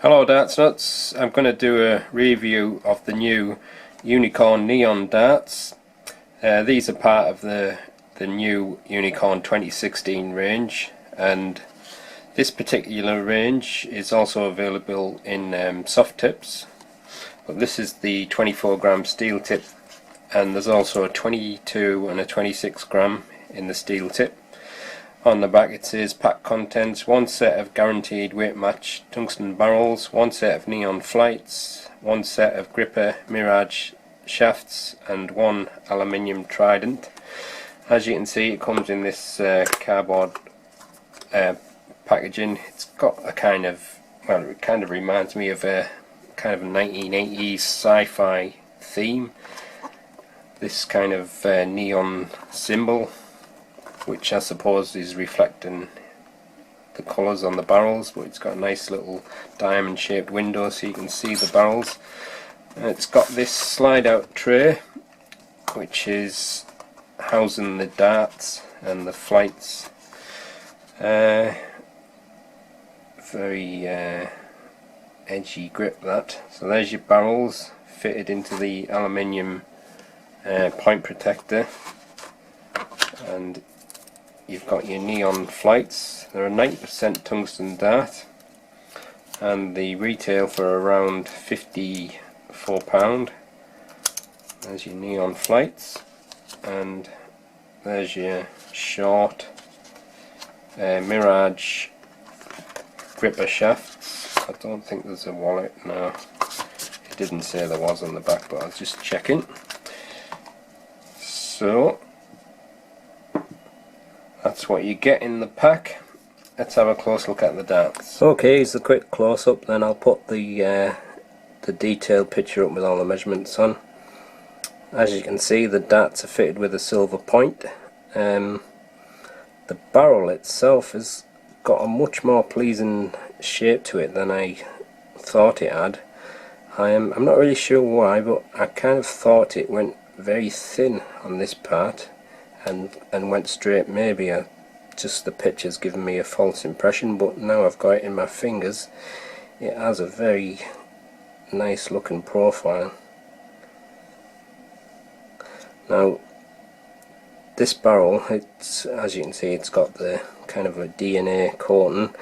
Hello darts nuts, I'm going to do a review of the new Unicorn Neon darts. These are part of the new Unicorn 2016 range, and this particular range is also available in soft tips, but this is the 24 gram steel tip, and there's also a 22 and a 26 gram in the steel tip. On the back it says pack contents: one set of guaranteed weight match tungsten barrels, one set of neon flights, one set of gripper Mirage shafts, and one aluminium trident. As you can see, it comes in this cardboard packaging. It's got a kind of, well, it kind of reminds me of a kind of a 1980s sci-fi theme. This kind of neon symbol, which I suppose is reflecting the colours on the barrels, but it's got a nice little diamond shaped window so you can see the barrels. It's got this slide out tray which is housing the darts and the flights. Very edgy grip that. So there's your barrels fitted into the aluminium point protector, and you've got your neon flights. They're a 90% tungsten dart, and the retail for around £54. There's your neon flights, and there's your short Mirage gripper shafts. I don't think there's a wallet, no. It didn't say there was on the back, but I was just checking. So that's what you get in the pack. Let's have a close look at the darts. Okay, here's a quick close-up, then I'll put the detailed picture up with all the measurements on. As you can see, the darts are fitted with a silver point. The barrel itself has got a much more pleasing shape to it than I thought it had. I'm not really sure why, but I kind of thought it went very thin on this part and went straight. Maybe just the picture's given me a false impression, but now I've got it in my fingers, it has a very nice looking profile. Now this barrel, it's, as you can see, it's got the kind of a DNA coating,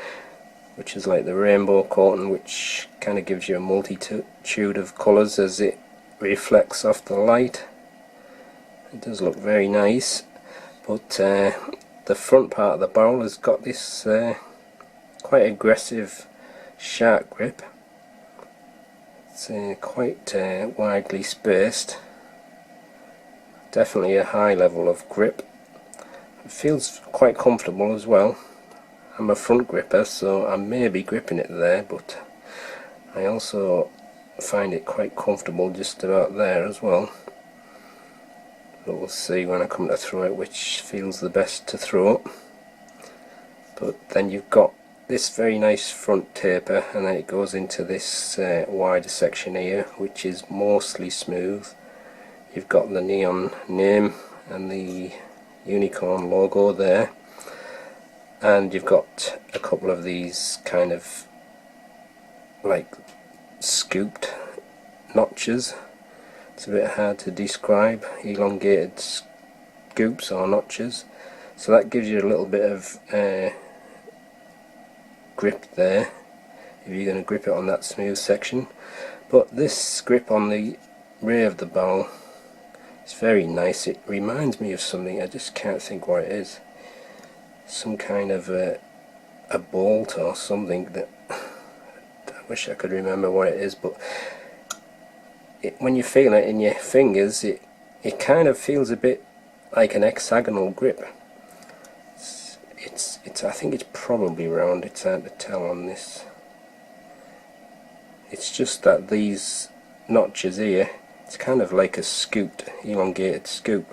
which is like the rainbow coating, which kind of gives you a multitude of colours as it reflects off the light. It does look very nice, but the front part of the barrel has got this quite aggressive shark grip. It's quite widely spaced. Definitely a high level of grip. It feels quite comfortable as well. I'm a front gripper, so I may be gripping it there, but I also find it quite comfortable just about there as well. But we'll see when I come to throw it which feels the best to throw up. But then you've got this very nice front taper, and then it goes into this wider section here, which is mostly smooth. You've got the neon name and the Unicorn logo there, and you've got a couple of these kind of like scooped notches. It's a bit hard to describe, elongated scoops or notches. So that gives you a little bit of grip there if you're going to grip it on that smooth section. But this grip on the rear of the barrel is very nice. It reminds me of something, I just can't think what it is. Some kind of a bolt or something that I wish I could remember what it is, but when you feel it in your fingers, it kind of feels a bit like an hexagonal grip. I think it's probably round, it's hard to tell on this. It's just that these notches here, it's kind of like a scooped, elongated scoop.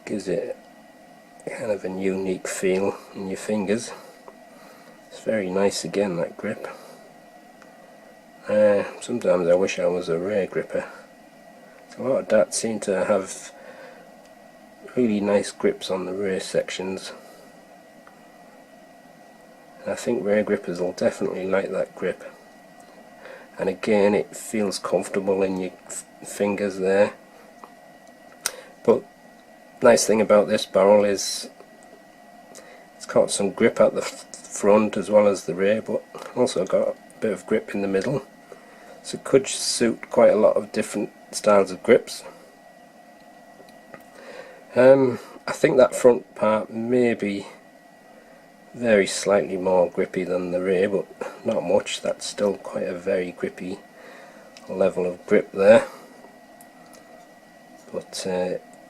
Gives it kind of a unique feel in your fingers. It's very nice again, that grip. Sometimes I wish I was a rear gripper. A lot of darts seem to have really nice grips on the rear sections. I think rear grippers will definitely like that grip. And again, it feels comfortable in your fingers there. But nice thing about this barrel is it's got some grip at the front as well as the rear, but also got a bit of grip in the middle. So it could suit quite a lot of different styles of grips. I think that front part may be very slightly more grippy than the rear, but not much. That's still quite a very grippy level of grip there. But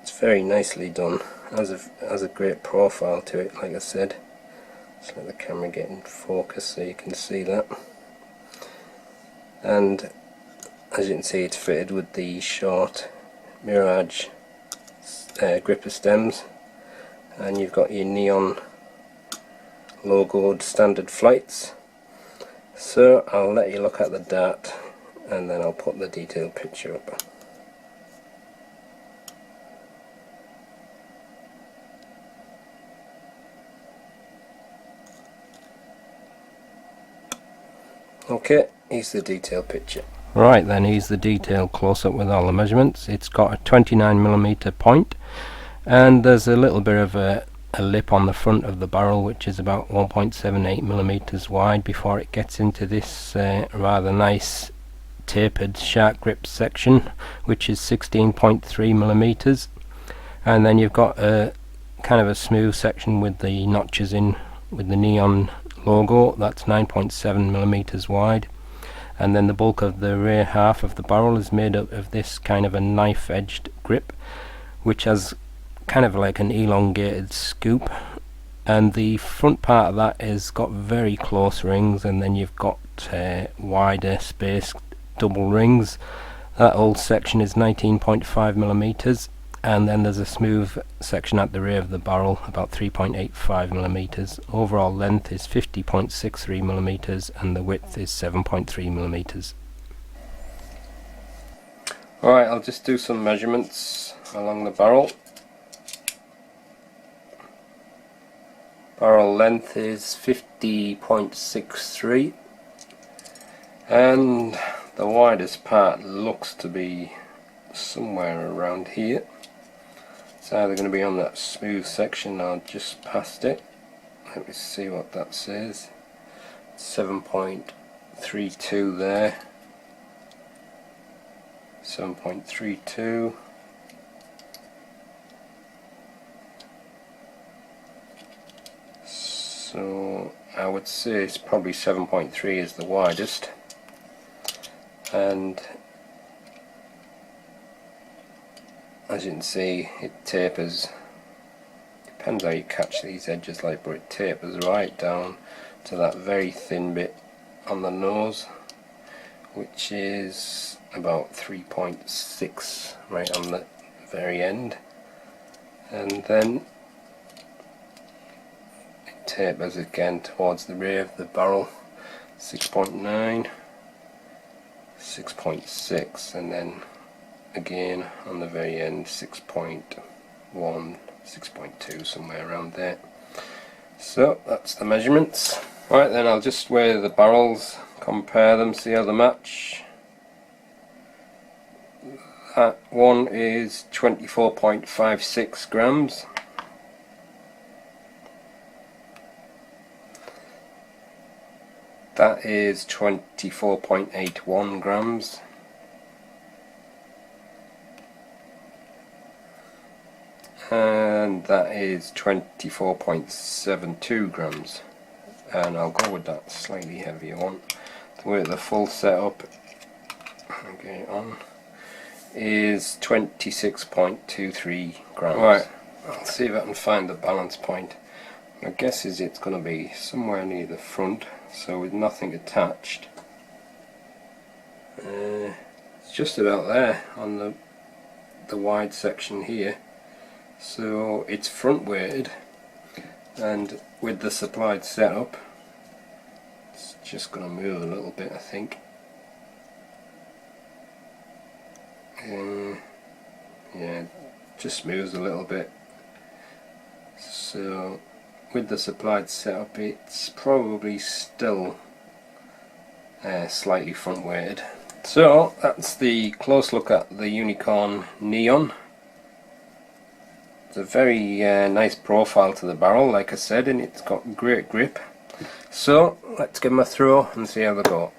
it's very nicely done. Has a great profile to it, like I said. Just let the camera get in focus so you can see that. And as you can see, it's fitted with the short Mirage gripper stems, and you've got your neon logoed standard flights. So I'll let you look at the dart and then I'll put the detailed picture up. Okay, here's the detailed picture. Right then, here's the detailed close-up with all the measurements. It's got a 29mm point, and there's a little bit of a lip on the front of the barrel which is about 1.78mm wide before it gets into this rather nice tapered shark grip section, which is 16.3mm, and then you've got a kind of a smooth section with the notches in with the neon logo. That's 9.7mm wide, and then the bulk of the rear half of the barrel is made up of this kind of a knife edged grip, which has kind of like an elongated scoop, and the front part of that is got very close rings, and then you've got wider spaced double rings. That whole section is 19.5mm, and then there's a smooth section at the rear of the barrel, about 3.85mm. Overall length is 50.63mm, and the width is 7.3mm. Alright, I'll just do some measurements along the barrel. Barrel length is 50.63, and the widest part looks to be somewhere around here. It's either going to be on that smooth section or just past it. Let me see what that says. 7.32 there. 7.32. So I would say it's probably 7.3 is the widest, and as you can see, it tapers. Depends how you catch these edges like, but it tapers right down to that very thin bit on the nose, which is about 3.6 right on the very end, and then tapers again towards the rear of the barrel, 6.9, 6.6, and then again on the very end 6.1, 6.2, somewhere around there. So that's the measurements. Right then, I'll just weigh the barrels, compare them, see how they match. That one is 24.56 grams. That is 24.81 grams. And that is 24.72 grams. And I'll go with that slightly heavier one. The way the full setup, I'll get it on, is 26.23 grams. Right, I'll see if I can find the balance point. My guess is it's going to be somewhere near the front, so with nothing attached. It's just about there on the wide section here. So it's front weighted, and with the supplied setup, it's just going to move a little bit, I think. Yeah, just moves a little bit. So with the supplied setup, it's probably still slightly front weighted. So that's the close look at the Unicorn Neon. It's a very nice profile to the barrel, like I said, and it's got great grip. So let's give them a throw and see how they go.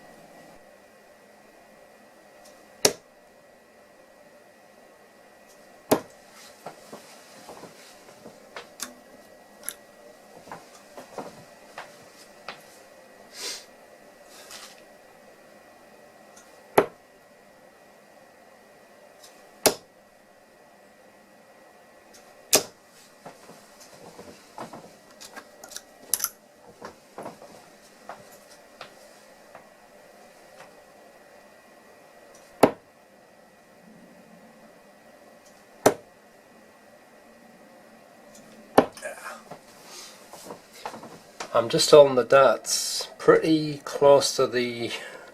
I'm just holding the darts pretty close to the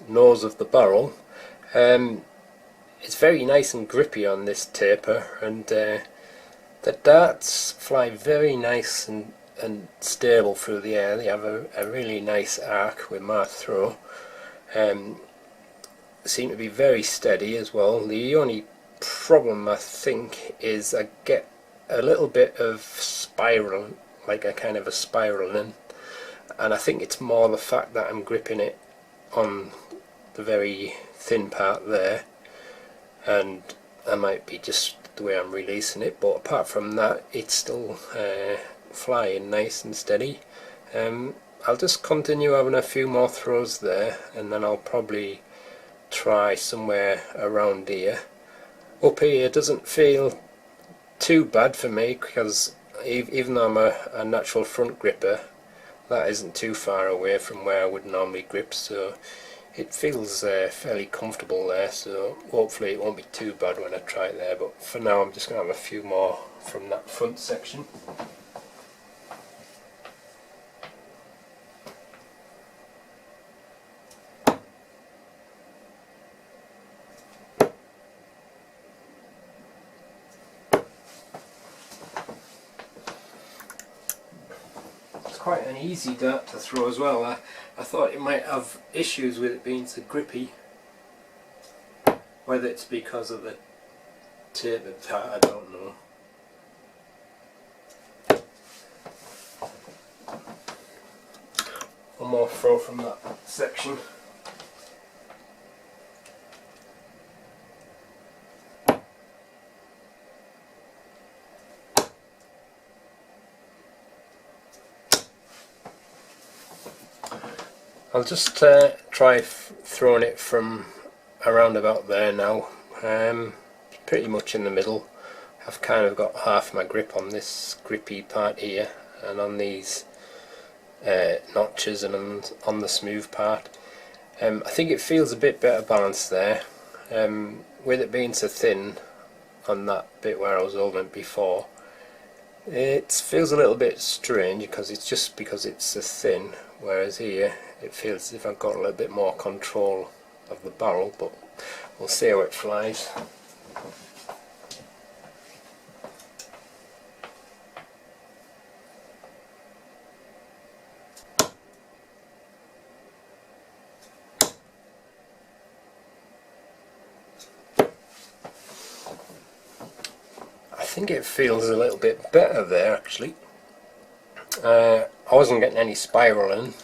nose of the barrel. It's very nice and grippy on this taper, and the darts fly very nice and stable through the air. They have a really nice arc with my throw. Seem to be very steady as well. The only problem I think is I get a little bit of spiral, like a kind of a spiraling, and I think it's more the fact that I'm gripping it on the very thin part there, and I might be just the way I'm releasing it, but apart from that it's still flying nice and steady. I'll just continue having a few more throws there, and then I'll probably try somewhere around here. Up here doesn't feel too bad for me, because even though I'm a natural front gripper, that isn't too far away from where I would normally grip, so it feels fairly comfortable there, so hopefully it won't be too bad when I try it there. But for now I'm just going to have a few more from that front section. Quite an easy dart to throw as well. I thought it might have issues with it being so grippy, whether it's because of the tapered part, I don't know. One more throw from that section. I'll just try throwing it from around about there now. Pretty much in the middle. I've kind of got half my grip on this grippy part here, and on these notches, and on the smooth part. I think it feels a bit better balanced there. With it being so thin on that bit where I was holding it before, it feels a little bit strange because it's so thin, whereas here it feels as if I've got a little bit more control of the barrel, but we'll see how it flies. I think it feels a little bit better there actually. I wasn't getting any spiraling,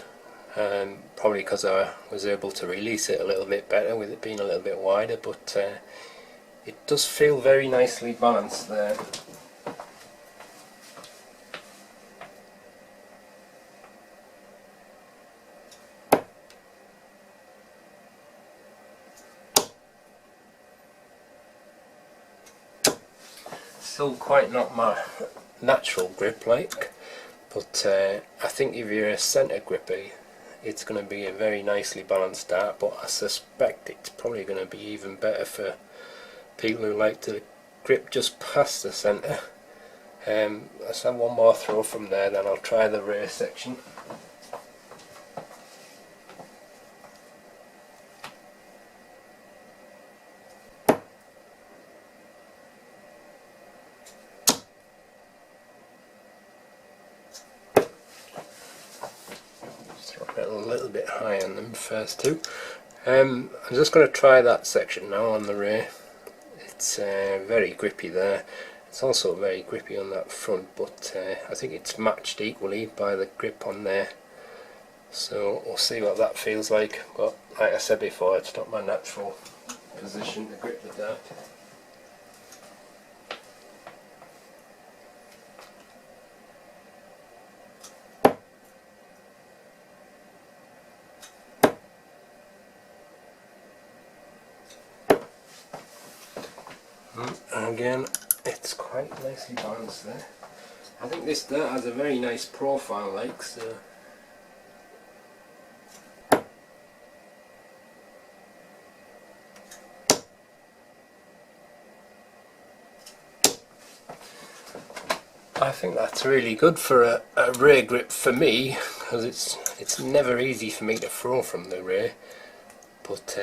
probably because I was able to release it a little bit better with it being a little bit wider, but it does feel very nicely balanced there. Still quite not my natural grip like, but I think if you're a centre gripper it's going to be a very nicely balanced dart, but I suspect it's probably going to be even better for people who like to grip just past the centre. Let's have one more throw from there, then I'll try the rear section. put it a little bit high on them first two. I'm just going to try that section now on the rear. It's very grippy there. It's also very grippy on that front, but I think it's matched equally by the grip on there. So we'll see what that feels like. But like I said before, it's not my natural position to grip the dart. And again, it's quite nicely balanced there. I think this dirt has a very nice profile, like so. I think that's really good for a rear grip for me, because it's never easy for me to throw from the rear. But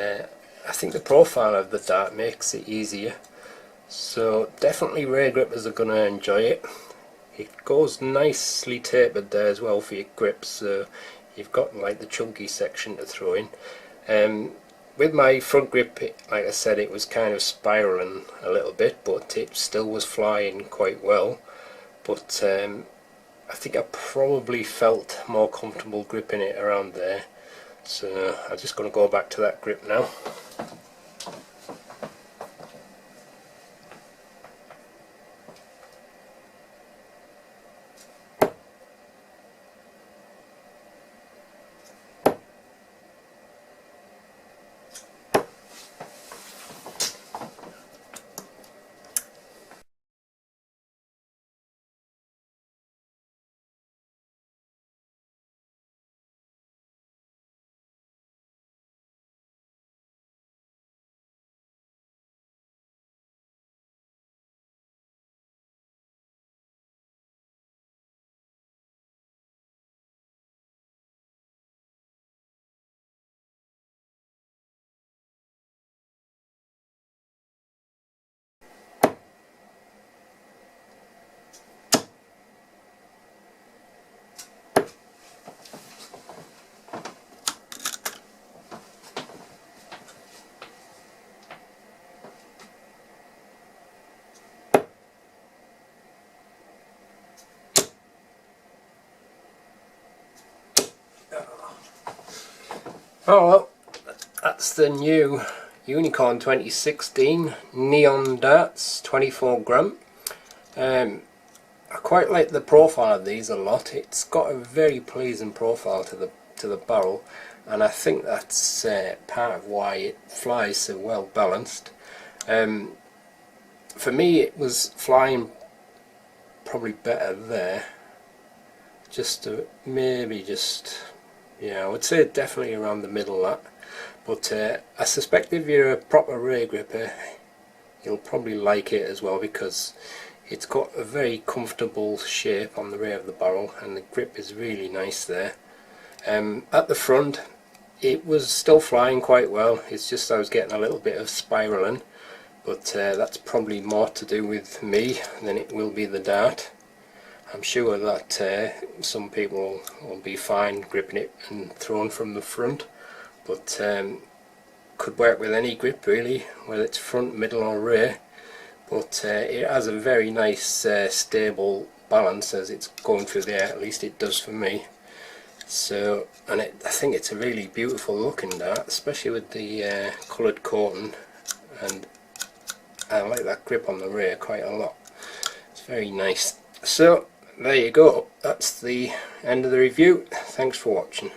I think the profile of the dart makes it easier. So definitely rear grippers are going to enjoy it. It goes nicely tapered there as well for your grips, so you've got like the chunky section to throw in. With my front grip, like I said, it was kind of spiraling a little bit, but it still was flying quite well. But I think I probably felt more comfortable gripping it around there. So I'm just going to go back to that grip now. Oh well, that's the new Unicorn 2016 Neon Darts 24 gram. I quite like the profile of these a lot. It's got a very pleasing profile to the barrel, and I think that's part of why it flies so well balanced. For me, it was flying probably better there. Yeah, I would say definitely around the middle of that. But I suspect if you're a proper rear gripper, you'll probably like it as well, because it's got a very comfortable shape on the rear of the barrel, and the grip is really nice there. At the front, it was still flying quite well. It's just I was getting a little bit of spiraling, but that's probably more to do with me than it will be the dart. I'm sure that some people will be fine gripping it and throwing from the front, but could work with any grip really, whether it's front, middle or rear. But it has a very nice stable balance as it's going through the air, at least it does for me. So, and I think it's a really beautiful looking dart, especially with the coloured coating, and I like that grip on the rear quite a lot. It's very nice. So there you go, that's the end of the review. Thanks for watching.